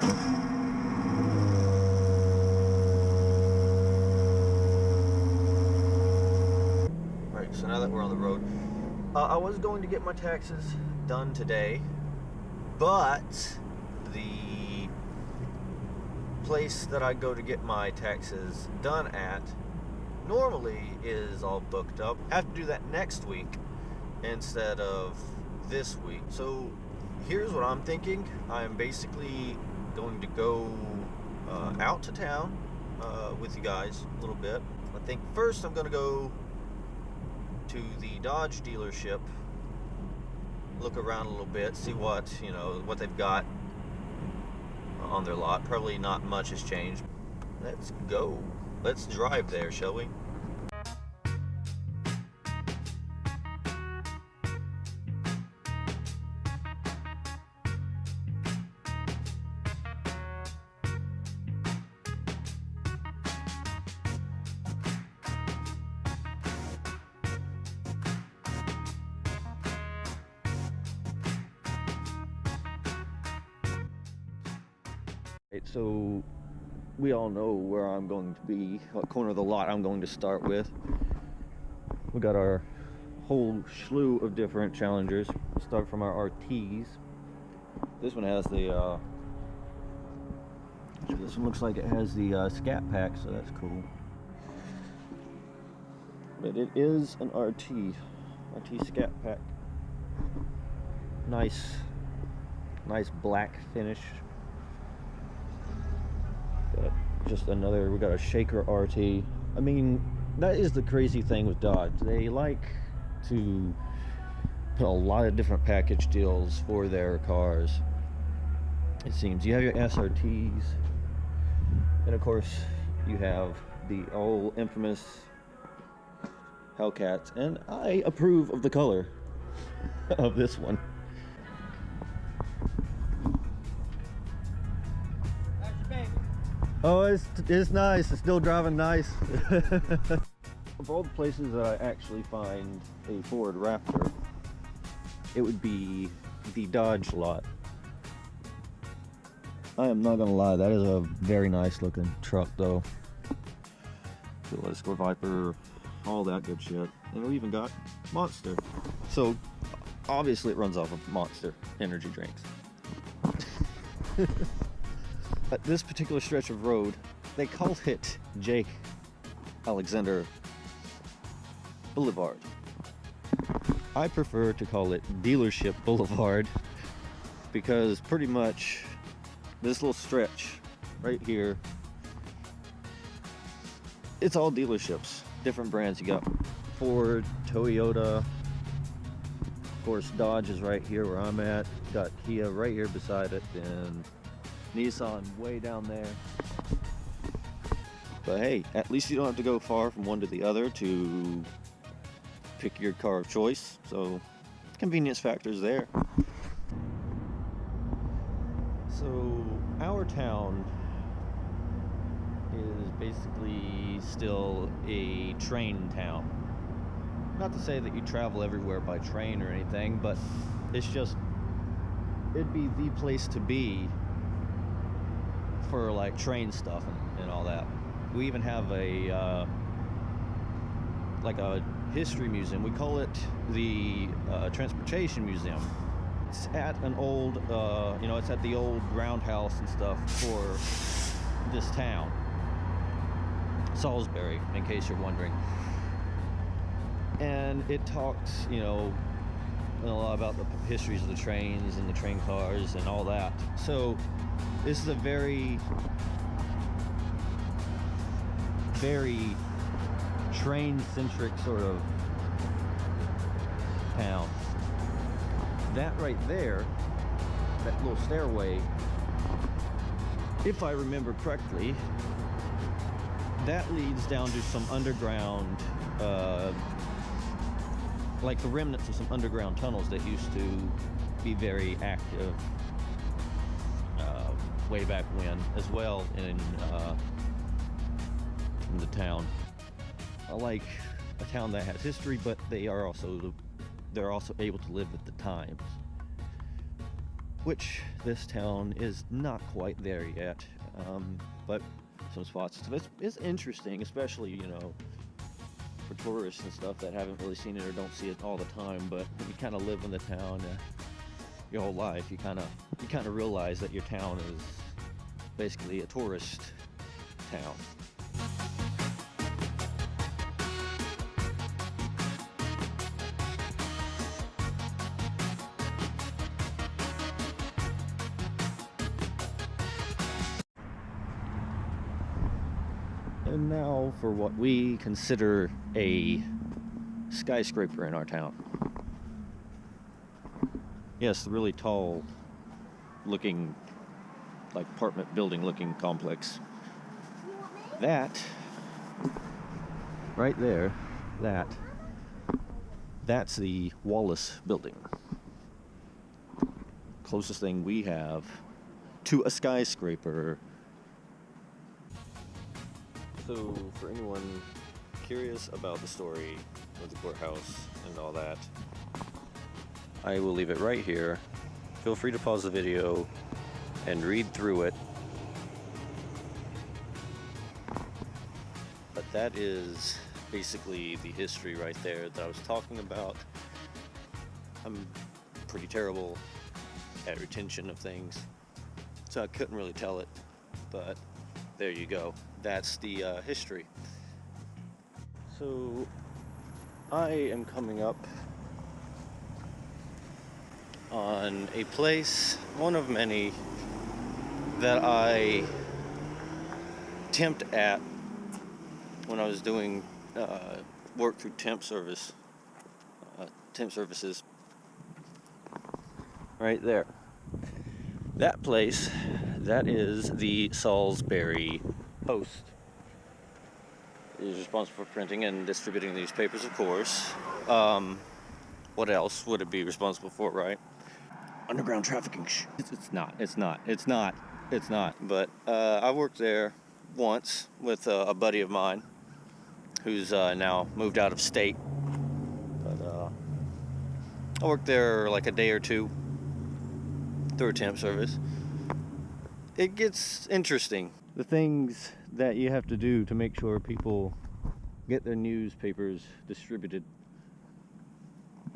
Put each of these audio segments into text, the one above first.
Right, so now that we're on the road, I was going to get my taxes done today, but the place that I go to get my taxes done at normally is all booked up. I have to do that next week instead of this week. So here's what I'm thinking. I'm basically going to go out to town with you guys a little bit. I think first I'm going to go to the Dodge dealership, look around a little bit, see what they've got on their lot. Probably not much has changed. Let's go. Let's drive there, shall we? So we all know where I'm going to be, what corner of the lot I'm going to start with. We got our whole slew of different Challengers. We'll start from our RTs. This one has the this one looks like it has the Scat Pack, so that's cool. But it is an RT Scat Pack. Nice black finish. Just another, we got a Shaker RT. I mean, that is the crazy thing with Dodge. They like to put a lot of different package deals for their cars. It seems you have your SRTs, and of course you have the old infamous Hellcats, and I approve of the color of this one. Oh, it's nice. It's still driving nice. Of all the places that I actually find a Ford Raptor, it would be the Dodge lot. I am not gonna lie, that is a very nice looking truck though. Let's go Viper, all that good shit. And we even got Monster. So obviously it runs off of Monster energy drinks. At this particular stretch of road, they call it Jake Alexander Boulevard. I prefer to call it Dealership Boulevard because pretty much this little stretch right here, it's all dealerships, different brands. You got Ford, Toyota, of course Dodge is right here where I'm at, got Kia right here beside it, and Nissan way down there. But hey, at least you don't have to go far from one to the other to pick your car of choice, so convenience factors there. So our town is basically still a train town. Not to say that you travel everywhere by train or anything, but it's just, it'd be the place to be for like train stuff and all that. We even have a like a history museum. We call it the Transportation Museum. It's at an old it's at the old roundhouse and stuff for this town, Salisbury, in case you're wondering. And it talks a lot about the histories of the trains and the train cars and all that. So this is a very train-centric sort of town. That right there, that little stairway, if I remember correctly, that leads down to some underground, like the remnants of some underground tunnels that used to be very active way back when, as well in the town. I like a town that has history, but they're also able to live with the times. which this town is not quite there yet, but some spots. So it's interesting, especially, you know, for tourists and stuff that haven't really seen it or don't see it all the time. But when you kind of live in the town your whole life, you kind of realize that your town is basically a tourist town. And now for what we consider a skyscraper in our town. Yes, the really tall looking, like apartment building looking complex. That, right there, that's the Wallace building. Closest thing we have to a skyscraper. So, for anyone curious about the story of the courthouse and all that, I will leave it right here. Feel free to pause the video and read through it. But that is basically the history right there that I was talking about. I'm pretty terrible at retention of things, so I couldn't really tell it, but there you go. That's the history. So I am coming up on a place, one of many, that I temped at when I was doing work through temp services. Right there. That place, that is the Salisbury Post. It is responsible for printing and distributing these papers, of course. What else would it be responsible for, right? Underground trafficking. It's not. But I worked there once with a buddy of mine who's now moved out of state. But I worked there like a day or two through a temp service. It gets interesting. The things that you have to do to make sure people get their newspapers distributed.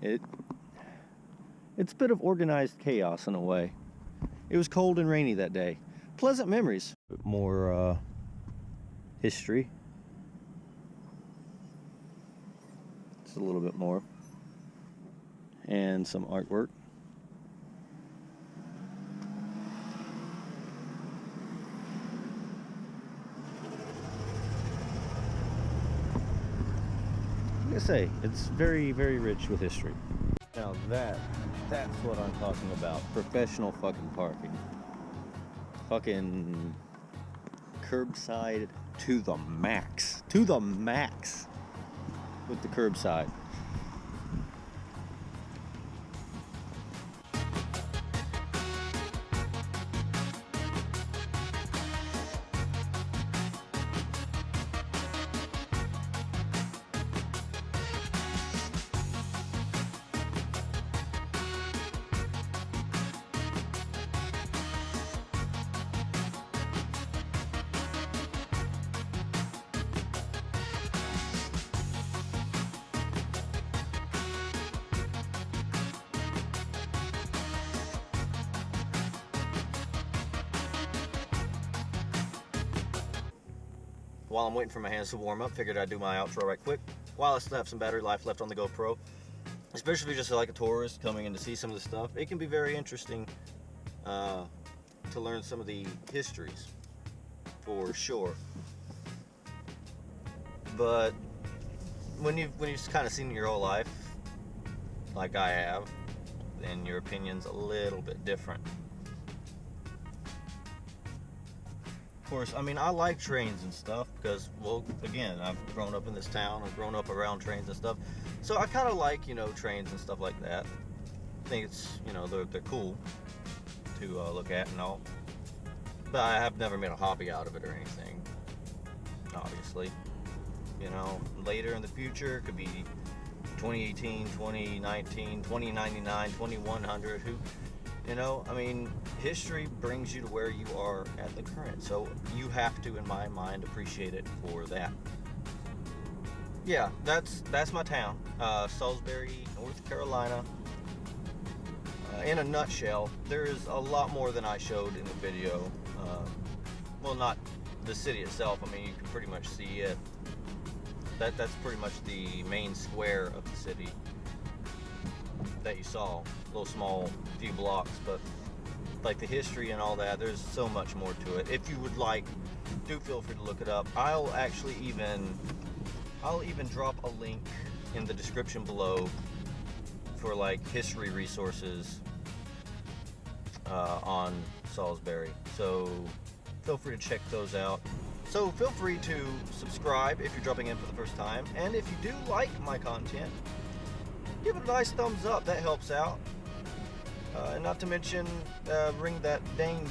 It's a bit of organized chaos in a way. It was cold and rainy that day. Pleasant memories. More history. Just a little bit more. And some artwork. Like I say, it's very, very rich with history. Now that's what I'm talking about. Professional fucking parking. Fucking curbside to the max. To the max with the curbside. While I'm waiting for my hands to warm up, figured I'd do my outro right quick while I still have some battery life left on the GoPro. Especially if you're just like a tourist coming in to see some of the stuff. It can be very interesting to learn some of the histories, for sure. But when you've kind of seen it your whole life, like I have, then your opinion's a little bit different. Of course, I mean, I like trains and stuff because, well, again, I've grown up in this town, I've grown up around trains and stuff, so I kind of like, you know, trains and stuff like that. I think it's, you know, they're cool to look at and all, but I have never made a hobby out of it or anything, obviously. You know, later in the future, it could be 2018, 2019, 2099, 2100, You know, I mean, history brings you to where you are at the current, so you have to, in my mind, appreciate it for that. Yeah, that's my town, Salisbury, North Carolina. In a nutshell, there's a lot more than I showed in the video. Well, not the city itself. I mean, you can pretty much see it. That's pretty much the main square of the city that you saw. A little small, few blocks, but like the history and all that, there's so much more to it. If you would like, do feel free to look it up. I'll even drop a link in the description below for like history resources on Salisbury. So feel free to check those out. So feel free to subscribe if you're dropping in for the first time. And if you do like my content, give it a nice thumbs up. That helps out. And not to mention, ring that dang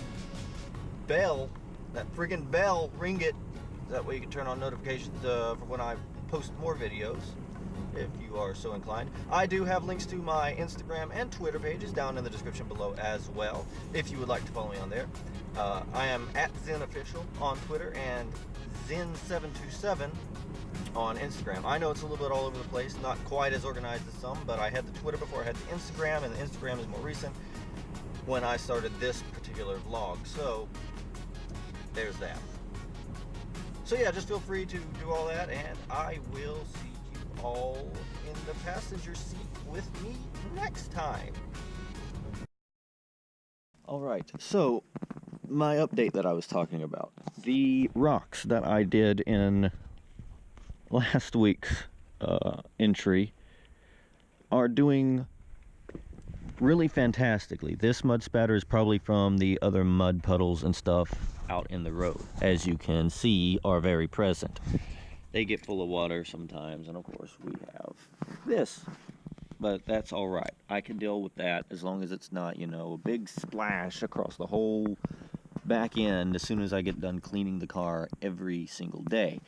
bell. That friggin' bell, ring it. That way you can turn on notifications for when I post more videos, if you are so inclined. I do have links to my Instagram and Twitter pages down in the description below as well, if you would like to follow me on there. I am at ZenOfficial on Twitter and Zen727 on Instagram. I know it's a little bit all over the place, not quite as organized as some, but I had the Twitter before I had the Instagram, and the Instagram is more recent when I started this particular vlog. So there's that. So yeah, just feel free to do all that, and I will see you all in the passenger seat with me next time. Alright, so my update that I was talking about. The rocks that I did in last week's entry are doing really fantastically. This mud spatter is probably from the other mud puddles and stuff out in the road, as you can see, are very present. They get full of water sometimes, and of course we have this, but that's all right. I can deal with that as long as it's not, you know, a big splash across the whole back end as soon as I get done cleaning the car every single day.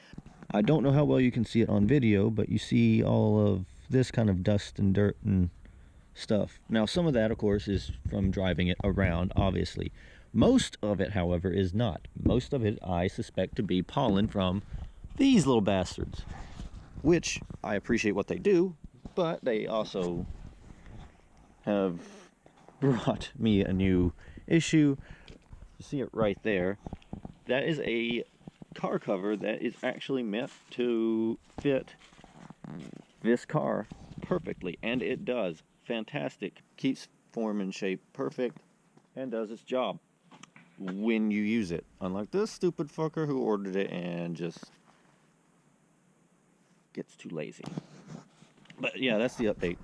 I don't know how well you can see it on video, but you see all of this kind of dust and dirt and stuff. Now, some of that, of course, is from driving it around, obviously. Most of it, however, is not. Most of it I suspect to be pollen from these little bastards, which I appreciate what they do, but they also have brought me a new issue. You see it right there. That is a car cover that is actually meant to fit this car perfectly, and it does. Fantastic. Keeps form and shape perfect and does its job when you use it, unlike this stupid fucker who ordered it and just gets too lazy. But yeah, that's the update.